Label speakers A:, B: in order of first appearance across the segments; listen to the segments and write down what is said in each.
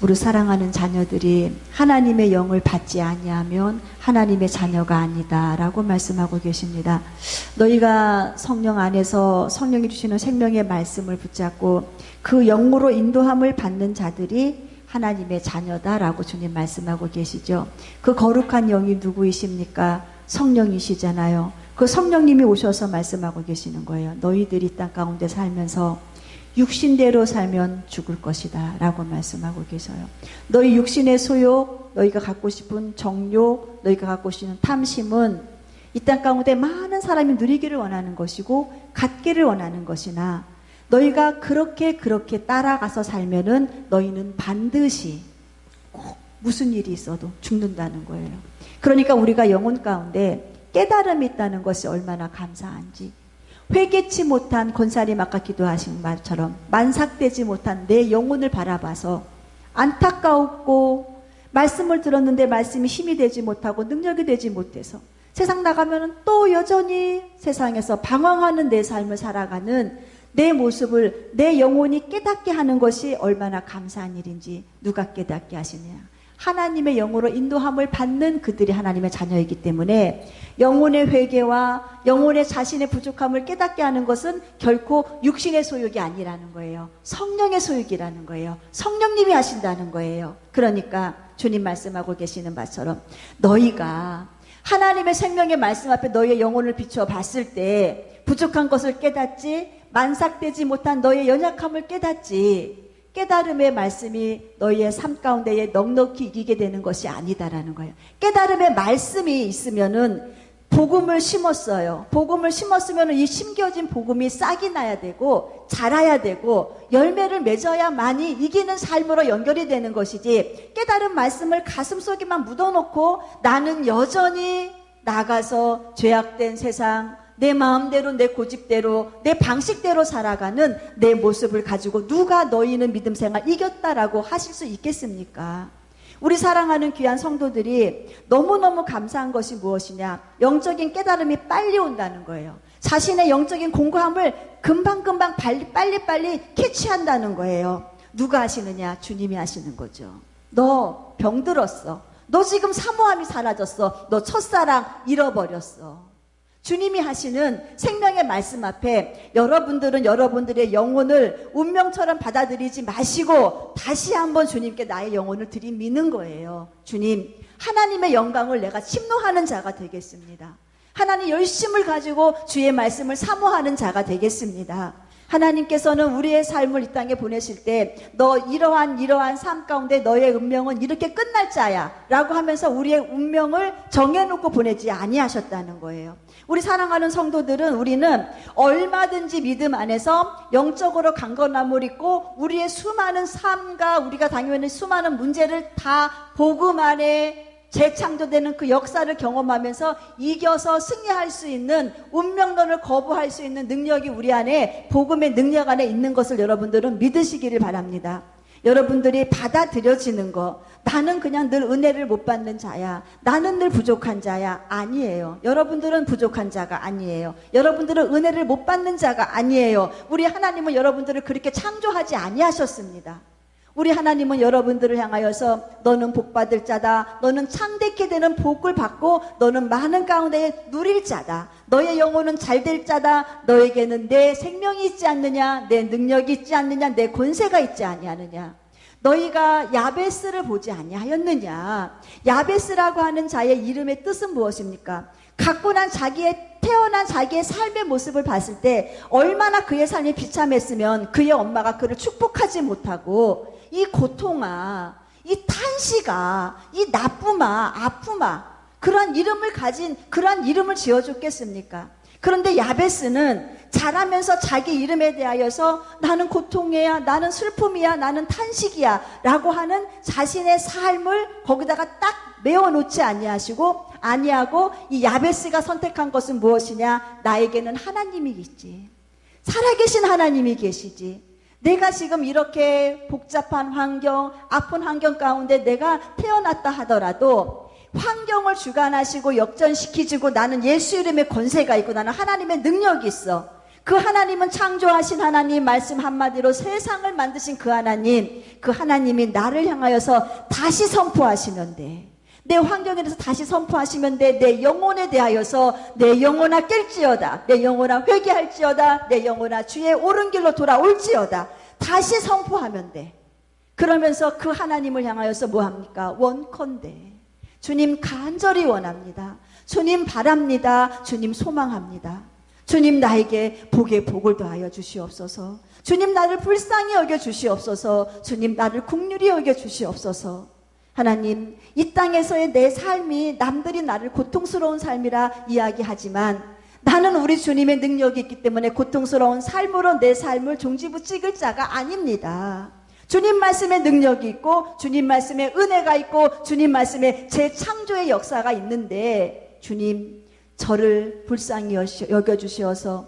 A: 우리 사랑하는 자녀들이 하나님의 영을 받지 아니하면 하나님의 자녀가 아니다라고 말씀하고 계십니다. 너희가 성령 안에서 성령이 주시는 생명의 말씀을 붙잡고 그 영으로 인도함을 받는 자들이 하나님의 자녀다라고 주님 말씀하고 계시죠. 그 거룩한 영이 누구이십니까? 성령이시잖아요. 그 성령님이 오셔서 말씀하고 계시는 거예요. 너희들이 이 땅 가운데 살면서 육신대로 살면 죽을 것이다 라고 말씀하고 계셔요. 너희 육신의 소욕, 너희가 갖고 싶은 정욕, 너희가 갖고 싶은 탐심은 이 땅 가운데 많은 사람이 누리기를 원하는 것이고 갖기를 원하는 것이나 너희가 그렇게 따라가서 살면은 너희는 반드시 꼭 무슨 일이 있어도 죽는다는 거예요. 그러니까 우리가 영혼 가운데 깨달음이 있다는 것이 얼마나 감사한지, 회개치 못한 권사님 아까 기도하신 말처럼 만삭되지 못한 내 영혼을 바라봐서 안타까웠고 말씀을 들었는데 말씀이 힘이 되지 못하고 능력이 되지 못해서 세상 나가면 또 여전히 세상에서 방황하는 내 삶을 살아가는 내 모습을 내 영혼이 깨닫게 하는 것이 얼마나 감사한 일인지 누가 깨닫게 하시느냐. 하나님의 영으로 인도함을 받는 그들이 하나님의 자녀이기 때문에 영혼의 회개와 영혼의 자신의 부족함을 깨닫게 하는 것은 결코 육신의 소욕이 아니라는 거예요. 성령의 소욕이라는 거예요. 성령님이 하신다는 거예요. 그러니까 주님 말씀하고 계시는 바처럼 너희가 하나님의 생명의 말씀 앞에 너희의 영혼을 비추어 봤을 때 부족한 것을 깨닫지, 만삭되지 못한 너희의 연약함을 깨닫지, 깨달음의 말씀이 너희의 삶 가운데에 넉넉히 이기게 되는 것이 아니다라는 거예요. 깨달음의 말씀이 있으면은 복음을 심었어요. 복음을 심었으면 이 심겨진 복음이 싹이 나야 되고 자라야 되고 열매를 맺어야만이 이기는 삶으로 연결이 되는 것이지, 깨달은 말씀을 가슴속에만 묻어놓고 나는 여전히 나가서 죄악된 세상, 내 마음대로 내 고집대로 내 방식대로 살아가는 내 모습을 가지고 누가 너희는 믿음 생활 이겼다라고 하실 수 있겠습니까? 우리 사랑하는 귀한 성도들이 너무너무 감사한 것이 무엇이냐? 영적인 깨달음이 빨리 온다는 거예요. 자신의 영적인 공고함을 금방금방 빨리빨리 캐치한다는 거예요. 누가 하시느냐? 주님이 하시는 거죠. 너 병들었어. 너 지금 사모함이 사라졌어. 너 첫사랑 잃어버렸어. 주님이 하시는 생명의 말씀 앞에 여러분들은 여러분들의 영혼을 운명처럼 받아들이지 마시고 다시 한번 주님께 나의 영혼을 들이미는 거예요. 주님, 하나님의 영광을 내가 침노하는 자가 되겠습니다. 하나님 열심을 가지고 주의 말씀을 사모하는 자가 되겠습니다. 하나님께서는 우리의 삶을 이 땅에 보내실 때 너 이러한 삶 가운데 너의 운명은 이렇게 끝날 자야 라고 하면서 우리의 운명을 정해놓고 보내지 아니하셨다는 거예요. 우리 사랑하는 성도들은 우리는 얼마든지 믿음 안에서 영적으로 강건함을 입고 우리의 수많은 삶과 우리가 당연히 수많은 문제를 다 복음 안에 재창조되는 그 역사를 경험하면서 이겨서 승리할 수 있는, 운명론을 거부할 수 있는 능력이 우리 안에, 복음의 능력 안에 있는 것을 여러분들은 믿으시기를 바랍니다. 여러분들이 받아들여지는 거, 나는 그냥 늘 은혜를 못 받는 자야, 나는 늘 부족한 자야, 아니에요. 여러분들은 부족한 자가 아니에요. 여러분들은 은혜를 못 받는 자가 아니에요. 우리 하나님은 여러분들을 그렇게 창조하지 아니하셨습니다. 우리 하나님은 여러분들을 향하여서 너는 복받을 자다, 너는 창대케 되는 복을 받고 너는 많은 가운데 누릴 자다, 너의 영혼은 잘될 자다, 너에게는 내 생명이 있지 않느냐, 내 능력이 있지 않느냐, 내 권세가 있지 아니하느냐. 너희가 야베스를 보지 아니하였느냐. 야베스라고 하는 자의 이름의 뜻은 무엇입니까? 태어난 자기의 삶의 모습을 봤을 때 얼마나 그의 삶이 비참했으면 그의 엄마가 그를 축복하지 못하고 이 고통아, 이 탄시가, 이 나쁨아, 아픔아, 그러한 이름을 가진, 그러한 이름을 지어줬겠습니까? 그런데 야베스는 자라면서 자기 이름에 대하여서 나는 고통이야, 나는 슬픔이야, 나는 탄식이야 라고 하는 자신의 삶을 거기다가 딱 메워놓지 아니하고 이 야베스가 선택한 것은 무엇이냐? 나에게는 하나님이 있지, 살아계신 하나님이 계시지, 내가 지금 이렇게 복잡한 환경, 아픈 환경 가운데 내가 태어났다 하더라도 환경을 주관하시고 역전시키시고 나는 예수 이름의 권세가 있고 나는 하나님의 능력이 있어. 그 하나님은 창조하신 하나님, 말씀 한마디로 세상을 만드신 그 하나님, 그 하나님이 나를 향하여서 다시 선포하시면 돼. 내 환경에 대해서 다시 선포하시면 돼. 내 영혼에 대하여서 내 영혼아 깰지어다, 내 영혼아 회개할지어다, 내 영혼아 주의 옳은 길로 돌아올지어다. 다시 선포하면 돼. 그러면서 그 하나님을 향하여서 뭐합니까? 원컨대 주님 간절히 원합니다. 주님 바랍니다. 주님 소망합니다. 주님 나에게 복에 복을 더하여 주시옵소서. 주님 나를 불쌍히 여겨 주시옵소서. 주님 나를 긍휼히 여겨 주시옵소서. 하나님, 이 땅에서의 내 삶이 남들이 나를 고통스러운 삶이라 이야기하지만 나는 우리 주님의 능력이 있기 때문에 고통스러운 삶으로 내 삶을 종지부 찍을 자가 아닙니다. 주님 말씀에 능력이 있고 주님 말씀에 은혜가 있고 주님 말씀에 재창조의 역사가 있는데 주님 저를 불쌍히 여겨주시어서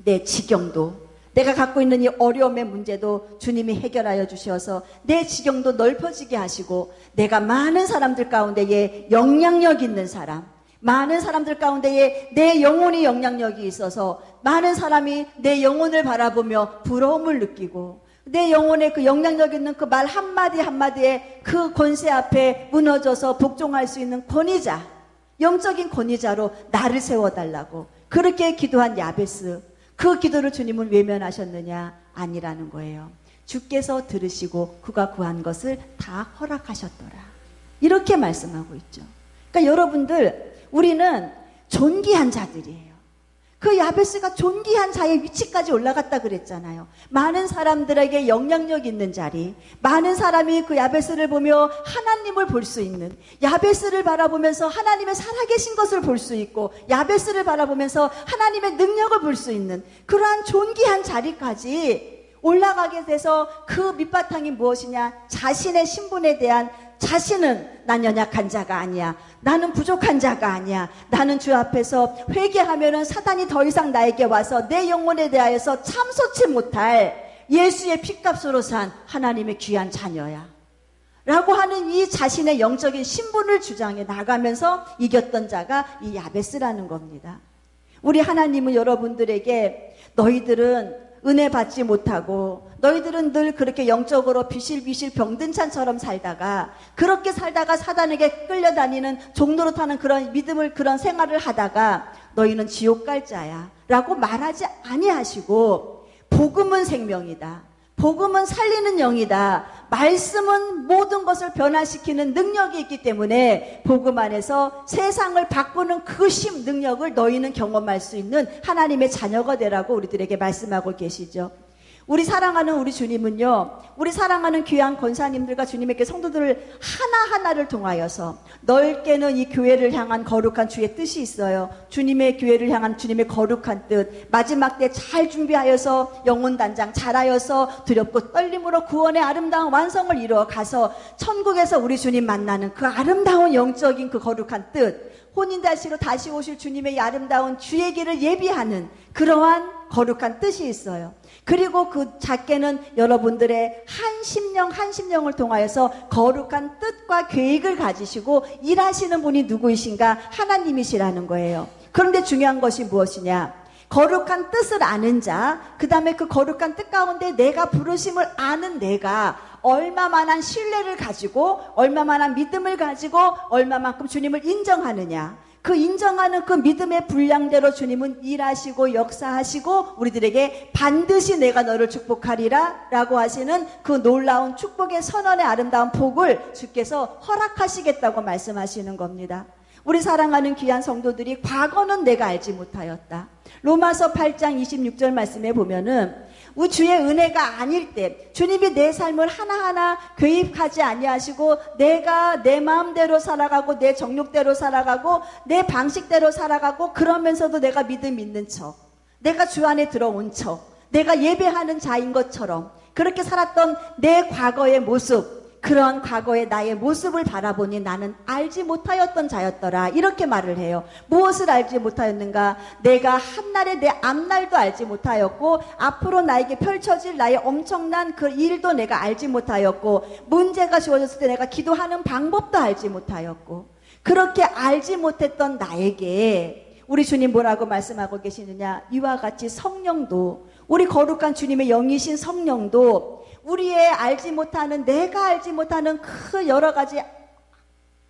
A: 내 지경도, 내가 갖고 있는 이 어려움의 문제도 주님이 해결하여 주셔서 내 지경도 넓어지게 하시고 내가 많은 사람들 가운데에 영향력 있는 사람, 많은 사람들 가운데에 내 영혼이 영향력이 있어서 많은 사람이 내 영혼을 바라보며 부러움을 느끼고 내 영혼에 그 영향력 있는 그 말 한마디 한마디에 그 권세 앞에 무너져서 복종할 수 있는 권위자, 영적인 권위자로 나를 세워달라고 그렇게 기도한 야베스, 그 기도를 주님은 외면하셨느냐? 아니라는 거예요. 주께서 들으시고 그가 구한 것을 다 허락하셨더라. 이렇게 말씀하고 있죠. 그러니까 여러분들, 우리는 존귀한 자들이에요. 그 야베스가 존귀한 자의 위치까지 올라갔다 그랬잖아요. 많은 사람들에게 영향력 있는 자리, 많은 사람이 그 야베스를 보며 하나님을 볼 수 있는, 야베스를 바라보면서 하나님의 살아계신 것을 볼 수 있고 야베스를 바라보면서 하나님의 능력을 볼 수 있는 그러한 존귀한 자리까지 올라가게 돼서 그 밑바탕이 무엇이냐? 자신의 신분에 대한, 자신은 난 연약한 자가 아니야, 나는 부족한 자가 아니야, 나는 주 앞에서 회개하면은 사단이 더 이상 나에게 와서 내 영혼에 대하여서 참소치 못할 예수의 핏값으로 산 하나님의 귀한 자녀야 라고 하는 이 자신의 영적인 신분을 주장해 나가면서 이겼던 자가 이 야베스라는 겁니다. 우리 하나님은 여러분들에게 너희들은 은혜 받지 못하고 너희들은 늘 그렇게 영적으로 비실비실 병든 찬처럼 살다가, 그렇게 살다가 사단에게 끌려다니는 종로로 타는 그런 믿음을, 그런 생활을 하다가 너희는 지옥 갈 자야 라고 말하지 아니하시고, 복음은 생명이다, 복음은 살리는 영이다, 말씀은 모든 것을 변화시키는 능력이 있기 때문에 복음 안에서 세상을 바꾸는 그 능력을 너희는 경험할 수 있는 하나님의 자녀가 되라고 우리들에게 말씀하고 계시죠. 우리 사랑하는 우리 주님은요, 우리 사랑하는 귀한 권사님들과 주님에게 성도들을 하나하나를 통하여서 넓게는 이 교회를 향한 거룩한 주의 뜻이 있어요. 주님의 교회를 향한 주님의 거룩한 뜻, 마지막 때 잘 준비하여서 영혼단장 잘하여서 두렵고 떨림으로 구원의 아름다운 완성을 이루어 가서 천국에서 우리 주님 만나는 그 아름다운 영적인 그 거룩한 뜻, 혼인다시로 다시 오실 주님의 이 아름다운 주의 길을 예비하는 그러한 거룩한 뜻이 있어요. 그리고 그 작게는 여러분들의 한 심령을 통하여서 거룩한 뜻과 계획을 가지시고 일하시는 분이 누구이신가? 하나님이시라는 거예요. 그런데 중요한 것이 무엇이냐? 거룩한 뜻을 아는 자, 그 다음에 그 거룩한 뜻 가운데 내가 부르심을 아는 내가 얼마만한 신뢰를 가지고, 얼마만한 믿음을 가지고, 얼마만큼 주님을 인정하느냐, 그 인정하는 그 믿음의 분량대로 주님은 일하시고 역사하시고 우리들에게 반드시 내가 너를 축복하리라 라고 하시는 그 놀라운 축복의 선언의 아름다운 복을 주께서 허락하시겠다고 말씀하시는 겁니다. 우리 사랑하는 귀한 성도들이 과거는 내가 알지 못하였다. 로마서 8장 26절 말씀에 보면은 주의 은혜가 아닐 때 주님이 내 삶을 하나하나 개입하지 아니하시고 내가 내 마음대로 살아가고 내 정욕대로 살아가고 내 방식대로 살아가고, 그러면서도 내가 믿음 있는 척, 내가 주 안에 들어온 척, 내가 예배하는 자인 것처럼 그렇게 살았던 내 과거의 모습, 그런 과거의 나의 모습을 바라보니 나는 알지 못하였던 자였더라, 이렇게 말을 해요. 무엇을 알지 못하였는가? 내가 한날에 내 앞날도 알지 못하였고, 앞으로 나에게 펼쳐질 나의 엄청난 그 일도 내가 알지 못하였고, 문제가 주어졌을 때 내가 기도하는 방법도 알지 못하였고, 그렇게 알지 못했던 나에게 우리 주님 뭐라고 말씀하고 계시느냐? 이와 같이 성령도, 우리 거룩한 주님의 영이신 성령도 우리의 알지 못하는, 내가 알지 못하는 그 여러 가지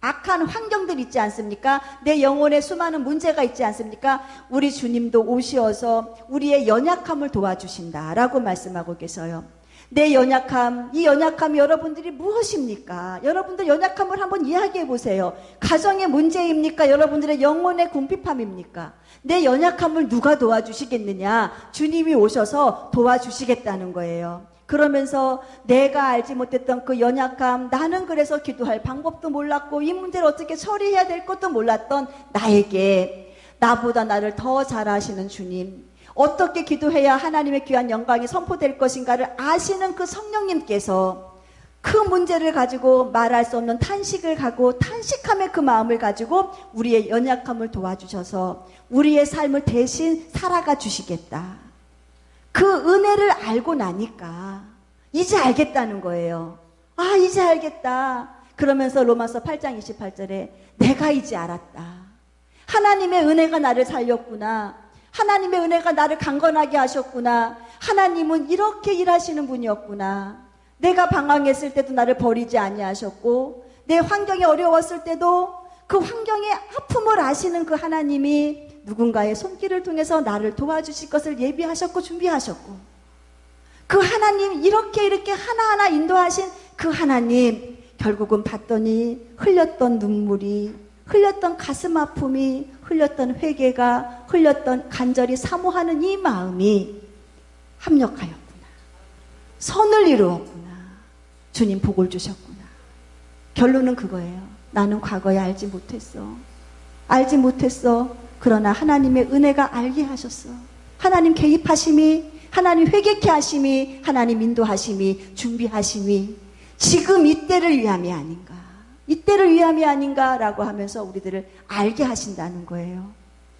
A: 악한 환경들 있지 않습니까? 내 영혼에 수많은 문제가 있지 않습니까? 우리 주님도 오시어서 우리의 연약함을 도와주신다라고 말씀하고 계세요. 내 연약함, 이 연약함이 여러분들이 무엇입니까? 여러분들 연약함을 한번 이야기해 보세요. 가정의 문제입니까? 여러분들의 영혼의 궁핍함입니까? 내 연약함을 누가 도와주시겠느냐? 주님이 오셔서 도와주시겠다는 거예요. 그러면서 내가 알지 못했던 그 연약함, 나는 그래서 기도할 방법도 몰랐고 이 문제를 어떻게 처리해야 될 것도 몰랐던 나에게, 나보다 나를 더 잘 아시는 주님, 어떻게 기도해야 하나님의 귀한 영광이 선포될 것인가를 아시는 그 성령님께서 그 문제를 가지고 말할 수 없는 탄식을 가고 탄식함의 그 마음을 가지고 우리의 연약함을 도와주셔서 우리의 삶을 대신 살아가 주시겠다. 그 은혜를 알고 나니까 이제 알겠다는 거예요. 아, 이제 알겠다. 그러면서 로마서 8장 28절에 내가 이제 알았다. 하나님의 은혜가 나를 살렸구나. 하나님의 은혜가 나를 강건하게 하셨구나. 하나님은 이렇게 일하시는 분이었구나. 내가 방황했을 때도 나를 버리지 아니하셨고, 내 환경이 어려웠을 때도 그 환경의 아픔을 아시는 그 하나님이 누군가의 손길을 통해서 나를 도와주실 것을 예비하셨고 준비하셨고, 그 하나님, 이렇게 하나하나 인도하신 그 하나님, 결국은 봤더니 흘렸던 눈물이, 흘렸던 가슴 아픔이, 흘렸던 회개가, 흘렸던 간절히 사모하는 이 마음이 합력하였구나. 선을 이루었구나. 주님 복을 주셨구나. 결론은 그거예요. 나는 과거에 알지 못했어. 알지 못했어. 그러나 하나님의 은혜가 알게 하셨어. 하나님 개입하심이, 하나님 회개케 하심이, 하나님 인도하심이, 준비하심이 지금 이때를 위함이 아닌가, 이때를 위함이 아닌가라고 하면서 우리들을 알게 하신다는 거예요.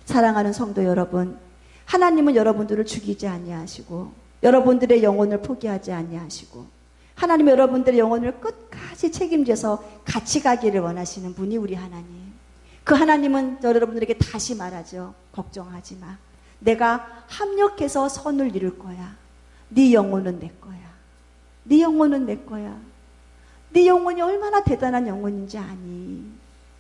A: 사랑하는 성도 여러분, 하나님은 여러분들을 죽이지 아니하시고 여러분들의 영혼을 포기하지 아니하시고 하나님은 여러분들의 영혼을 끝까지 책임져서 같이 가기를 원하시는 분이 우리 하나님. 그 하나님은 여러분들에게 다시 말하죠. 걱정하지 마. 내가 합력해서 선을 이룰 거야. 네 영혼은 내 거야. 네 영혼은 내 거야. 네 영혼이 얼마나 대단한 영혼인지 아니?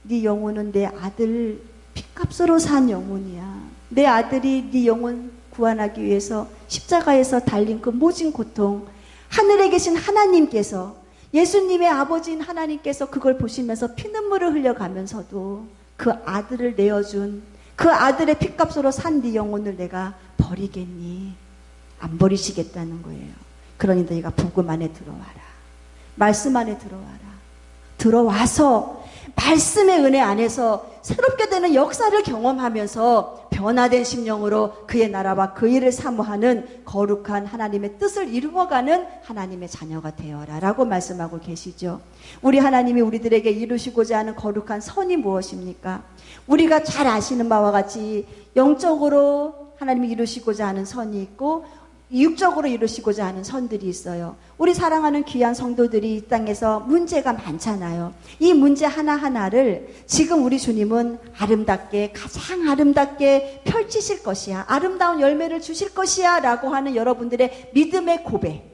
A: 네 영혼은 내 아들 핏값으로 산 영혼이야. 내 아들이 네 영혼 구원하기 위해서 십자가에서 달린 그 모진 고통, 하늘에 계신 하나님께서, 예수님의 아버지인 하나님께서 그걸 보시면서 피눈물을 흘려가면서도 그 아들을 내어준, 그 아들의 핏값으로 산 네 영혼을 내가 버리겠니? 안 버리시겠다는 거예요. 그러니 너희가 복음 안에 들어와라. 말씀 안에 들어와라. 들어와서 말씀의 은혜 안에서 새롭게 되는 역사를 경험하면서 변화된 심령으로 그의 나라와 그 일을 사모하는 거룩한 하나님의 뜻을 이루어가는 하나님의 자녀가 되어라 라고 말씀하고 계시죠. 우리 하나님이 우리들에게 이루시고자 하는 거룩한 선이 무엇입니까? 우리가 잘 아시는 바와 같이 영적으로 하나님이 이루시고자 하는 선이 있고 육적으로 이루시고자 하는 선들이 있어요. 우리 사랑하는 귀한 성도들이 이 땅에서 문제가 많잖아요. 이 문제 하나하나를 지금 우리 주님은 아름답게, 가장 아름답게 펼치실 것이야, 아름다운 열매를 주실 것이야 라고 하는 여러분들의 믿음의 고백,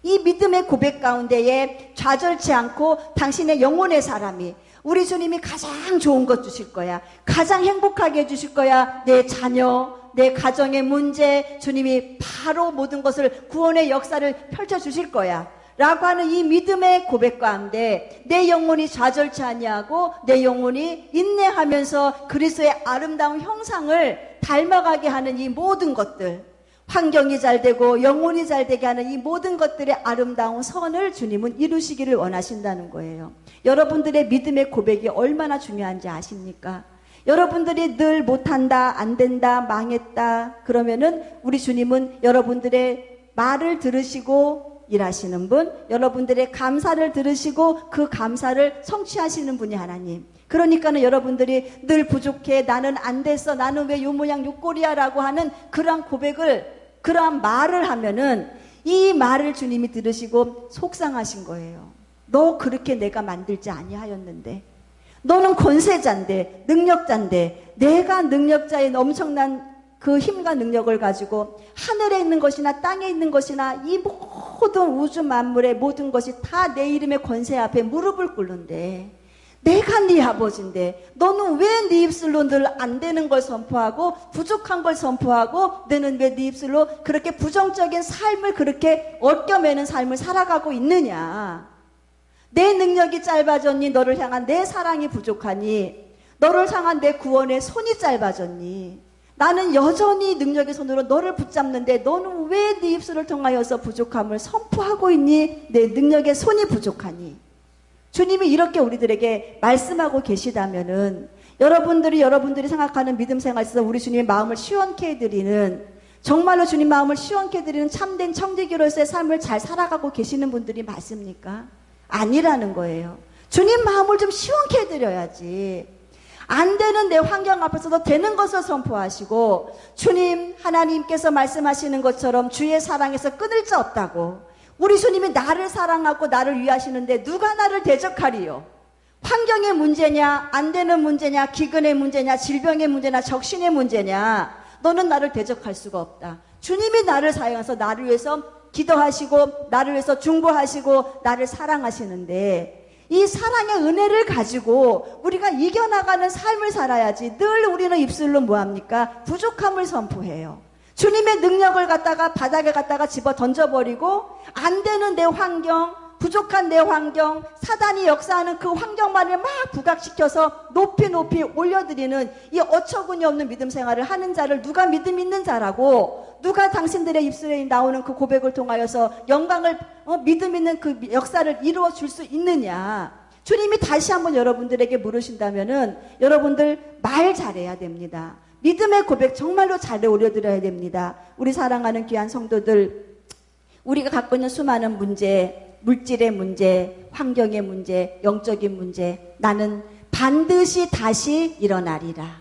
A: 이 믿음의 고백 가운데에 좌절치 않고 당신의 영혼의 사람이 우리 주님이 가장 좋은 것 주실 거야, 가장 행복하게 해주실 거야, 내 자녀, 내 가정의 문제, 주님이 바로 모든 것을 구원의 역사를 펼쳐주실 거야 라고 하는 이 믿음의 고백 가운데 내 영혼이 좌절치 아니하고 내 영혼이 인내하면서 그리스도의 아름다운 형상을 닮아가게 하는 이 모든 것들, 환경이 잘 되고 영혼이 잘 되게 하는 이 모든 것들의 아름다운 선을 주님은 이루시기를 원하신다는 거예요. 여러분들의 믿음의 고백이 얼마나 중요한지 아십니까? 여러분들이 늘 못한다, 안 된다, 망했다 그러면은 우리 주님은 여러분들의 말을 들으시고 일하시는 분, 여러분들의 감사를 들으시고 그 감사를 성취하시는 분이 하나님. 그러니까는 여러분들이 늘 부족해, 나는 안 됐어, 나는 왜 요 모양 요 꼴이야 라고 하는 그러한 고백을, 그러한 말을 하면은 이 말을 주님이 들으시고 속상하신 거예요. 너 그렇게 내가 만들지 아니하였는데, 너는 권세자인데, 능력자인데, 내가 능력자인 엄청난 그 힘과 능력을 가지고 하늘에 있는 것이나 땅에 있는 것이나 이 모든 우주 만물의 모든 것이 다 내 이름의 권세 앞에 무릎을 꿇는데, 내가 네 아버지인데 너는 왜 네 입술로 늘 안 되는 걸 선포하고 부족한 걸 선포하고 너는 왜 네 입술로 그렇게 부정적인 삶을 그렇게 얽겨매는 삶을 살아가고 있느냐. 내 능력이 짧아졌니? 너를 향한 내 사랑이 부족하니? 너를 향한 내 구원의 손이 짧아졌니? 나는 여전히 능력의 손으로 너를 붙잡는데 너는 왜 네 입술을 통하여서 부족함을 선포하고 있니? 내 능력의 손이 부족하니? 주님이 이렇게 우리들에게 말씀하고 계시다면은 여러분들이 생각하는 믿음 생활에서 우리 주님의 마음을 시원케 해드리는, 정말로 주님 마음을 시원케 해드리는 참된 청지기로서의 삶을 잘 살아가고 계시는 분들이 맞습니까? 아니라는 거예요. 주님 마음을 좀 시원케 해드려야지. 안 되는 내 환경 앞에서도 되는 것을 선포하시고, 주님 하나님께서 말씀하시는 것처럼 주의 사랑에서 끊을 자 없다고, 우리 주님이 나를 사랑하고 나를 위하시는데 누가 나를 대적하리요? 환경의 문제냐, 안 되는 문제냐, 기근의 문제냐, 질병의 문제냐, 적신의 문제냐, 너는 나를 대적할 수가 없다. 주님이 나를 사용해서 나를 위해서 기도하시고 나를 위해서 중보하시고 나를 사랑하시는데, 이 사랑의 은혜를 가지고 우리가 이겨나가는 삶을 살아야지. 늘 우리는 입술로 뭐합니까? 부족함을 선포해요. 주님의 능력을 갖다가 바닥에 갖다가 집어 던져버리고, 안 되는 내 환경, 부족한 내 환경, 사단이 역사하는 그 환경만을 막 부각시켜서 높이 올려드리는 이 어처구니 없는 믿음 생활을 하는 자를 누가 믿음 있는 자라고, 누가 당신들의 입술에 나오는 그 고백을 통하여서 영광을 믿음 있는 그 역사를 이루어 줄 수 있느냐. 주님이 다시 한번 여러분들에게 물으신다면은 여러분들 말 잘해야 됩니다. 믿음의 고백 정말로 잘 올려드려야 됩니다. 우리 사랑하는 귀한 성도들, 우리가 갖고 있는 수많은 문제, 물질의 문제, 환경의 문제, 영적인 문제, 나는 반드시 다시 일어나리라.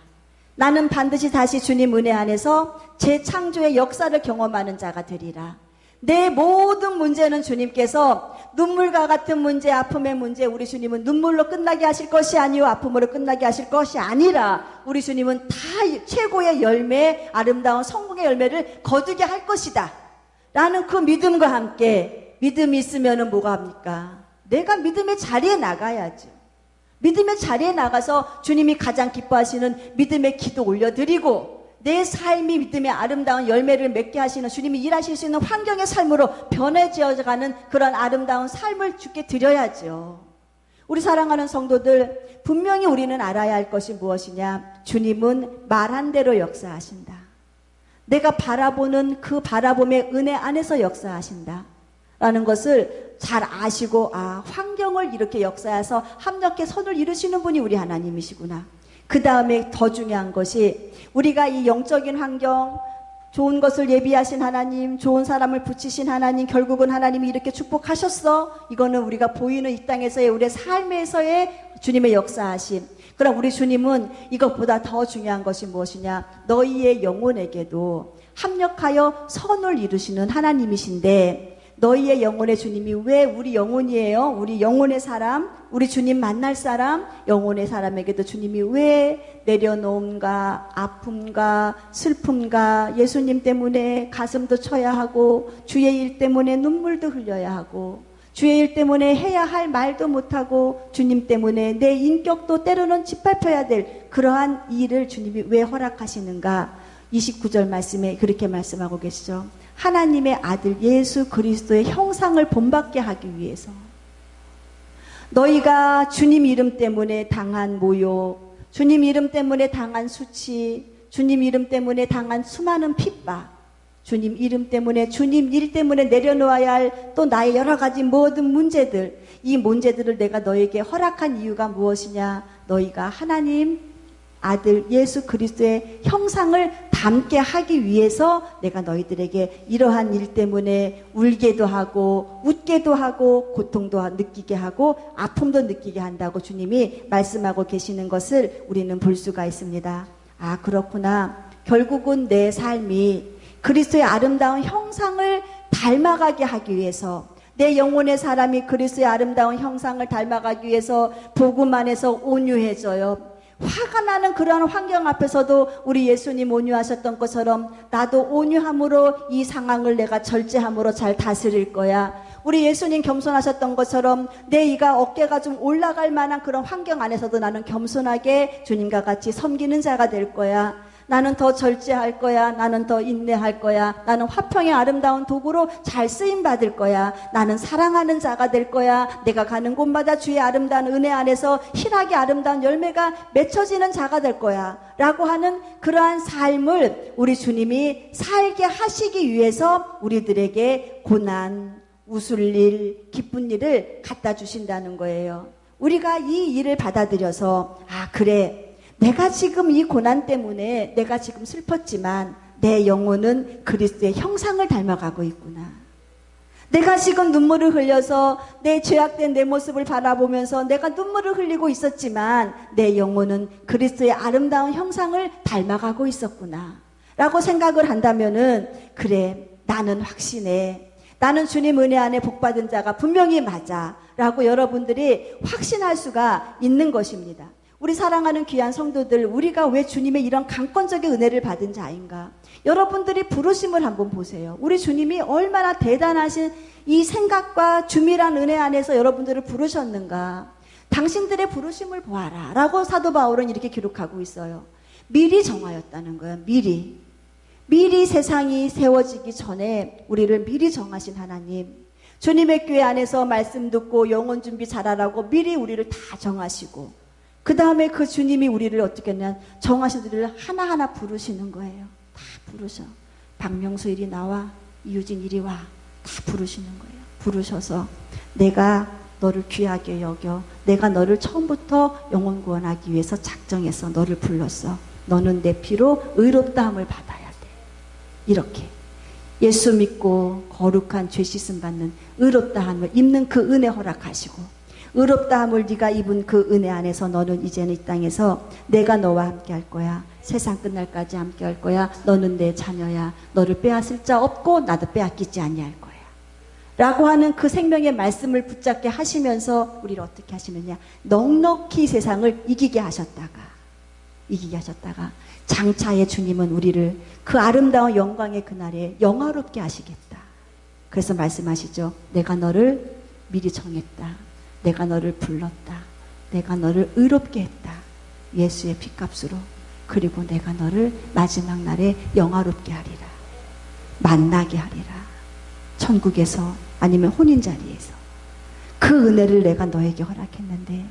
A: 나는 반드시 다시 주님 은혜 안에서 재창조의 역사를 경험하는 자가 되리라. 내 모든 문제는 주님께서 눈물과 같은 문제, 아픔의 문제, 우리 주님은 눈물로 끝나게 하실 것이 아니요 아픔으로 끝나게 하실 것이 아니라 우리 주님은 다 최고의 열매, 아름다운 성공의 열매를 거두게 할 것이다 라는 그 믿음과 함께, 믿음이 있으면 뭐가 합니까? 내가 믿음의 자리에 나가야죠. 믿음의 자리에 나가서 주님이 가장 기뻐하시는 믿음의 기도 올려드리고, 내 삶이 믿음의 아름다운 열매를 맺게 하시는, 주님이 일하실 수 있는 환경의 삶으로 변해지어가는 그런 아름다운 삶을 주께 드려야죠. 우리 사랑하는 성도들, 분명히 우리는 알아야 할 것이 무엇이냐? 주님은 말한 대로 역사하신다. 내가 바라보는 그 바라봄의 은혜 안에서 역사하신다 라는 것을 잘 아시고, 환경을 이렇게 역사해서 합력해 선을 이루시는 분이 우리 하나님이시구나. 그 다음에 더 중요한 것이, 우리가 이 영적인 환경, 좋은 것을 예비하신 하나님, 좋은 사람을 붙이신 하나님, 결국은 하나님이 이렇게 축복하셨어. 이거는 우리가 보이는 이 땅에서의 우리의 삶에서의 주님의 역사하심. 그럼 우리 주님은 이것보다 더 중요한 것이 무엇이냐? 너희의 영혼에게도 합력하여 선을 이루시는 하나님이신데, 너희의 영혼의 주님이 왜 우리 영혼이에요? 우리 영혼의 사람, 우리 주님 만날 사람, 영혼의 사람에게도 주님이 왜 내려놓음과 아픔과 슬픔과 예수님 때문에 가슴도 쳐야 하고, 주의 일 때문에 눈물도 흘려야 하고, 주의 일 때문에 해야 할 말도 못하고, 주님 때문에 내 인격도 때로는 짓밟혀야 될 그러한 일을 주님이 왜 허락하시는가? 29절 말씀에 그렇게 말씀하고 계시죠. 하나님의 아들 예수 그리스도의 형상을 본받게 하기 위해서. 너희가 주님 이름 때문에 당한 모욕, 주님 이름 때문에 당한 수치, 주님 이름 때문에 당한 수많은 핍박, 주님 이름 때문에, 주님 일 때문에 내려놓아야 할 또 나의 여러 가지 모든 문제들, 이 문제들을 내가 너에게 허락한 이유가 무엇이냐? 너희가 하나님 아들 예수 그리스도의 형상을 닮게 하기 위해서 내가 너희들에게 이러한 일 때문에 울게도 하고 웃게도 하고 고통도 느끼게 하고 아픔도 느끼게 한다고 주님이 말씀하고 계시는 것을 우리는 볼 수가 있습니다. 그렇구나. 결국은 내 삶이 그리스도의 아름다운 형상을 닮아가게 하기 위해서, 내 영혼의 사람이 그리스도의 아름다운 형상을 닮아가기 위해서 복음 안에서 온유해져요. 화가 나는 그러한 환경 앞에서도 우리 예수님 온유하셨던 것처럼 나도 온유함으로 이 상황을 내가 절제함으로 잘 다스릴 거야. 우리 예수님 겸손하셨던 것처럼 내 이가 어깨가 좀 올라갈 만한 그런 환경 안에서도 나는 겸손하게 주님과 같이 섬기는 자가 될 거야. 나는 더 절제할 거야. 나는 더 인내할 거야. 나는 화평의 아름다운 도구로 잘 쓰임 받을 거야. 나는 사랑하는 자가 될 거야. 내가 가는 곳마다 주의 아름다운 은혜 안에서 희락의 아름다운 열매가 맺혀지는 자가 될 거야. 라고 하는 그러한 삶을 우리 주님이 살게 하시기 위해서 우리들에게 고난, 웃을 일, 기쁜 일을 갖다 주신다는 거예요. 우리가 이 일을 받아들여서 그래, 내가 지금 이 고난 때문에 내가 지금 슬펐지만 내 영혼은 그리스도의 형상을 닮아가고 있구나. 내가 지금 눈물을 흘려서 내 죄악된 내 모습을 바라보면서 내가 눈물을 흘리고 있었지만 내 영혼은 그리스도의 아름다운 형상을 닮아가고 있었구나 라고 생각을 한다면은 그래, 나는 확신해. 나는 주님 은혜 안에 복받은 자가 분명히 맞아 라고 여러분들이 확신할 수가 있는 것입니다. 우리 사랑하는 귀한 성도들, 우리가 왜 주님의 이런 강권적인 은혜를 받은 자인가? 여러분들이 부르심을 한번 보세요. 우리 주님이 얼마나 대단하신 이 생각과 주밀한 은혜 안에서 여러분들을 부르셨는가? 당신들의 부르심을 보아라 라고 사도 바울은 이렇게 기록하고 있어요. 미리 정하였다는 거예요. 미리 세상이 세워지기 전에 우리를 미리 정하신 하나님, 주님의 교회 안에서 말씀 듣고 영혼 준비 잘하라고 미리 우리를 다 정하시고 그 다음에 그 주님이 우리를 어떻게 했냐, 정하신 우리를 하나하나 부르시는 거예요. 다 부르셔. 박명수 이리 나와, 이유진 이리 와. 다 부르시는 거예요. 부르셔서 내가 너를 귀하게 여겨, 내가 너를 처음부터 영혼 구원하기 위해서 작정해서 너를 불렀어. 너는 내 피로 의롭다함을 받아야 돼. 이렇게 예수 믿고 거룩한 죄 씻음 받는 의롭다함을 입는 그 은혜 허락하시고, 의롭다함을 네가 입은 그 은혜 안에서 너는 이제는 이 땅에서 내가 너와 함께 할 거야. 세상 끝날까지 함께 할 거야. 너는 내 자녀야. 너를 빼앗을 자 없고 나도 빼앗기지 아니할 거야. 라고 하는 그 생명의 말씀을 붙잡게 하시면서 우리를 어떻게 하시느냐, 넉넉히 세상을 이기게 하셨다가 장차의 주님은 우리를 그 아름다운 영광의 그날에 영화롭게 하시겠다. 그래서 말씀하시죠. 내가 너를 미리 정했다. 내가 너를 불렀다. 내가 너를 의롭게 했다. 예수의 피값으로. 그리고 내가 너를 마지막 날에 영화롭게 하리라. 만나게 하리라. 천국에서 아니면 혼인자리에서. 그 은혜를 내가 너에게 허락했는데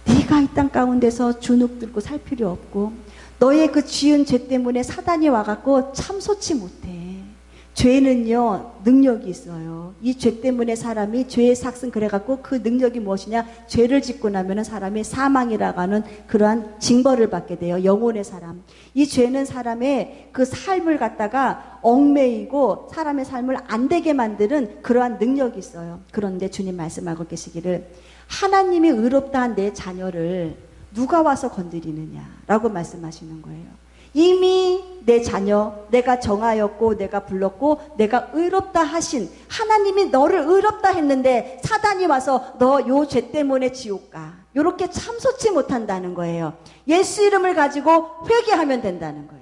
A: 네가 이 땅 가운데서 주눅 들고 살 필요 없고 너의 그 지은 죄 때문에 사단이 와갖고 참소치 못해. 죄는요, 능력이 있어요. 이 죄 때문에 사람이 죄의 삭슨 그래갖고 그 능력이 무엇이냐? 죄를 짓고 나면은 사람이 사망이라고 하는 그러한 징벌을 받게 돼요. 영혼의 사람. 이 죄는 사람의 그 삶을 갖다가 얽매이고 사람의 삶을 안 되게 만드는 그러한 능력이 있어요. 그런데 주님 말씀하고 계시기를 하나님이 의롭다 한 내 자녀를 누가 와서 건드리느냐라고 말씀하시는 거예요. 이미 내 자녀, 내가 정하였고 내가 불렀고 내가 의롭다 하신 하나님이 너를 의롭다 했는데 사단이 와서 너 요 죄 때문에 지옥 가. 요렇게 참소치 못한다는 거예요. 예수 이름을 가지고 회개하면 된다는 거예요.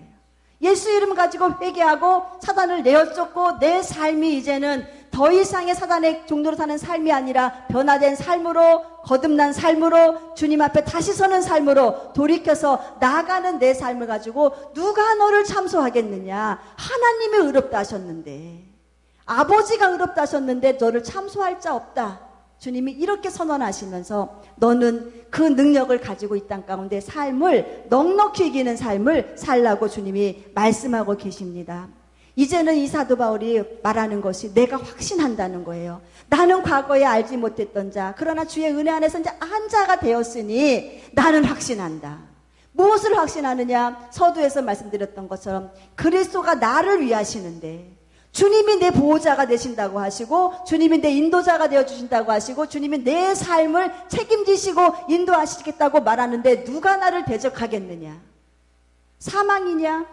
A: 예수 이름 가지고 회개하고 사단을 내어쫓고 내 삶이 이제는 더 이상의 사단의 종로로 사는 삶이 아니라 변화된 삶으로, 거듭난 삶으로, 주님 앞에 다시 서는 삶으로 돌이켜서 나아가는 내 삶을 가지고 누가 너를 참소하겠느냐. 하나님이 의롭다 하셨는데, 아버지가 의롭다 하셨는데 너를 참소할 자 없다. 주님이 이렇게 선언하시면서 너는 그 능력을 가지고 이 땅 가운데 삶을 넉넉히 이기는 삶을 살라고 주님이 말씀하고 계십니다. 이제는 이 사도 바울이 말하는 것이 내가 확신한다는 거예요. 나는 과거에 알지 못했던 자, 그러나 주의 은혜 안에서 이제 한 자가 되었으니 나는 확신한다. 무엇을 확신하느냐? 서두에서 말씀드렸던 것처럼 그리스도가 나를 위하시는데 주님이 내 보호자가 되신다고 하시고 주님이 내 인도자가 되어주신다고 하시고 주님이 내 삶을 책임지시고 인도하시겠다고 말하는데 누가 나를 대적하겠느냐? 사망이냐?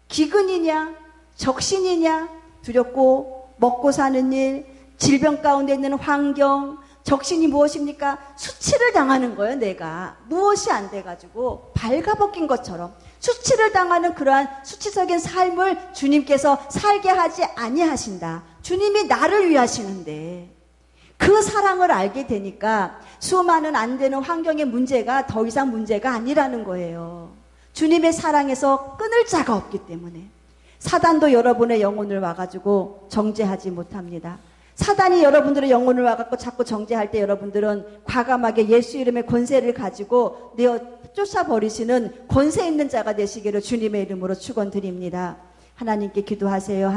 A: 기근이냐? 적신이냐? 두렵고 먹고 사는 일, 질병 가운데 있는 환경, 적신이 무엇입니까? 수치를 당하는 거예요. 내가 무엇이 안 돼가지고 발가벗긴 것처럼 수치를 당하는 그러한 수치적인 삶을 주님께서 살게 하지 아니하신다. 주님이 나를 위하시는데 그 사랑을 알게 되니까 수많은 안 되는 환경의 문제가 더 이상 문제가 아니라는 거예요. 주님의 사랑에서 끊을 자가 없기 때문에 사단도 여러분의 영혼을 와가지고 정죄하지 못합니다. 사단이 여러분들의 영혼을 와갖고 자꾸 정죄할 때 여러분들은 과감하게 예수 이름의 권세를 가지고 내어 쫓아버리시는 권세 있는 자가 되시기를 주님의 이름으로 축원드립니다. 하나님께 기도하세요.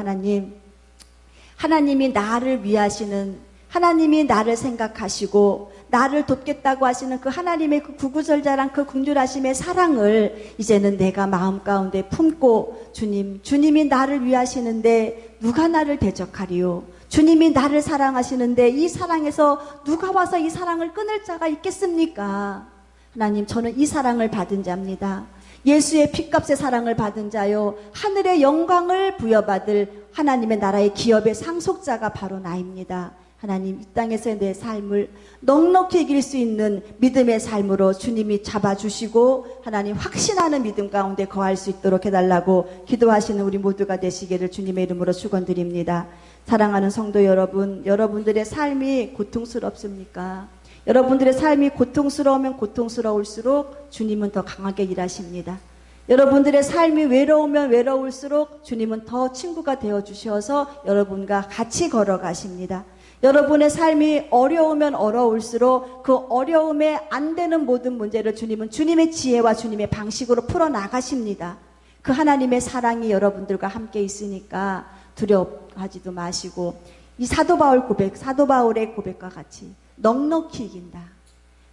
A: 하나님이 나를 위하시는, 하나님이 나를 생각하시고 나를 돕겠다고 하시는 그 하나님의 그 구구절절한 그 긍휼하심의 사랑을 이제는 내가 마음 가운데 품고 주님이 나를 위하시는데 누가 나를 대적하리요? 주님이 나를 사랑하시는데 이 사랑에서 누가 와서 이 사랑을 끊을 자가 있겠습니까? 하나님, 저는 이 사랑을 받은 자입니다. 예수의 핏값의 사랑을 받은 자요, 하늘의 영광을 부여받을 하나님의 나라의 기업의 상속자가 바로 나입니다. 하나님, 이 땅에서의 내 삶을 넉넉히 이길 수 있는 믿음의 삶으로 주님이 잡아주시고 하나님 확신하는 믿음 가운데 거할 수 있도록 해달라고 기도하시는 우리 모두가 되시기를 주님의 이름으로 축원드립니다. 사랑하는 성도 여러분, 여러분들의 삶이 고통스럽습니까? 여러분들의 삶이 고통스러우면 고통스러울수록 주님은 더 강하게 일하십니다. 여러분들의 삶이 외로우면 외로울수록 주님은 더 친구가 되어주셔서 여러분과 같이 걸어가십니다. 여러분의 삶이 어려우면 어려울수록 그 어려움에 안 되는 모든 문제를 주님은 주님의 지혜와 주님의 방식으로 풀어나가십니다. 그 하나님의 사랑이 여러분들과 함께 있으니까 두려워하지도 마시고 이 사도 바울의 고백과 같이 넉넉히 이긴다.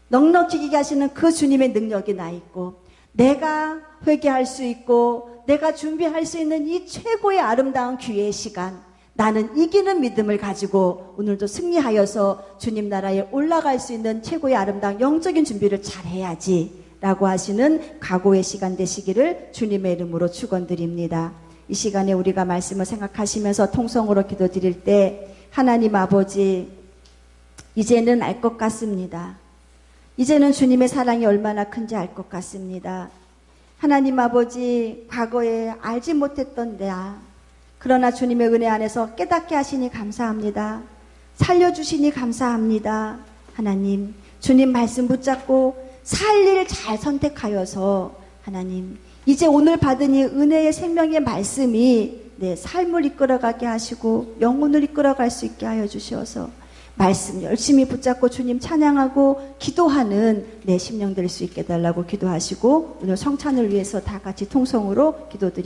A: 넉넉히 이기게 하시는 그 주님의 능력이 나 있고 내가 회개할 수 있고 내가 준비할 수 있는 이 최고의 아름다운 기회의 시간, 나는 이기는 믿음을 가지고 오늘도 승리하여서 주님 나라에 올라갈 수 있는 최고의 아름다운 영적인 준비를 잘 해야지 라고 하시는 각오의 시간 되시기를 주님의 이름으로 축원드립니다. 이 시간에 우리가 말씀을 생각하시면서 통성으로 기도드릴 때 하나님 아버지, 이제는 알 것 같습니다. 이제는 주님의 사랑이 얼마나 큰지 알 것 같습니다. 하나님 아버지, 과거에 알지 못했던 나, 그러나 주님의 은혜 안에서 깨닫게 하시니 감사합니다. 살려주시니 감사합니다. 하나님, 주님 말씀 붙잡고 살 일 잘 선택하여서 하나님, 이제 오늘 받은 이 은혜의 생명의 말씀이 내 삶을 이끌어가게 하시고 영혼을 이끌어갈 수 있게 하여 주셔서 말씀 열심히 붙잡고 주님 찬양하고 기도하는 내 심령 될 수 있게 달라고 기도하시고 오늘 성찬을 위해서 다 같이 통성으로 기도드립니다.